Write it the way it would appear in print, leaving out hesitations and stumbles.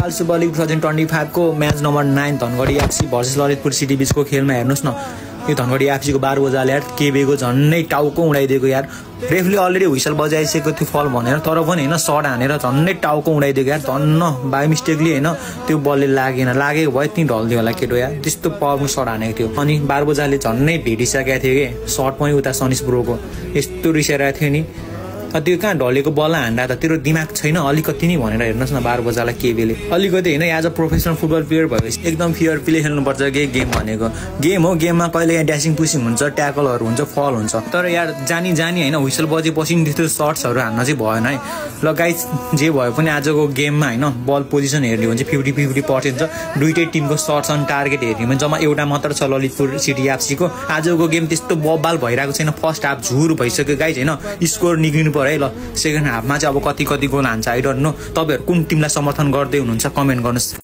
Nepal super league 2025 को match number 9 Dhangadhi FC versus Lalitpur city बीचको खेलमा हेर्नुस् न, यो धनगढी एफसी को 12 बजाले यार केबेको झन्नै टाउको उडाइदिएको यार। रेफले अलरेडी हुइसल बजाइसकेको थियो फल भनेर, तर पनि हैन सर्ट हानेर झन्नै टाउको उडाइदिएको यार। धन्न बाइ मिस्टेकली हैन त्यो बलले लागेको भए त्यही ढल्दियो होला केटो यार, त्यस्तो पावरफुल सर्ट हानेको थियो। अनि 12 बजाले झन्नै भेटिसकेको थियो के सर्ट पनि उता सनिस ब्रोको, यस्तो रिसाइरहेको थियो नि। त्यो कहाँ ढलेको बल हान्दा त तेरो दिमाग छैन अलिकति नै भनेर हेर्नुहोस् न 12 बजालाई केबेले अलिकति हैन as a professional football player भएपछि एकदम फेयर प्ले खेल्नुपर्छ के गेम भनेको। गेम हो, गेममा कहिले यहाँ ड्यासिङ पुसिङ हुन्छ, ट्याकलहरू हुन्छ, फल हुन्छ, तर यार जानी हैन हुइसल बजेपछि नि त्यस्तो सर्ट्सहरू हान्न चाहिँ भएन है। ल गाइस जे भए पनि आजको गेममा हैन बल पोजिसन हेर्ने हो भने 50-50% छ। दुईटै टिमको सर्ट्स अनि टार्गेट हेर्ने भने जम्मा एउटा मात्र छ ललितपुर सिटी एफसी को। आजको गेम त्यस्तो बबाल भइरहेको छैन, फर्स्ट हाफ झुर भइसक्यो गाइस हैन, स्कोर निक्लिनु पर्यो है। ल सेकेन्ड हाफमा चाहिँ अब कति गोल हान्छ आई डोन्ट नो। तपाईहरु कुन टिमलाई समर्थन गर्दै हुनुहुन्छ कमेन्ट गर्नुस्।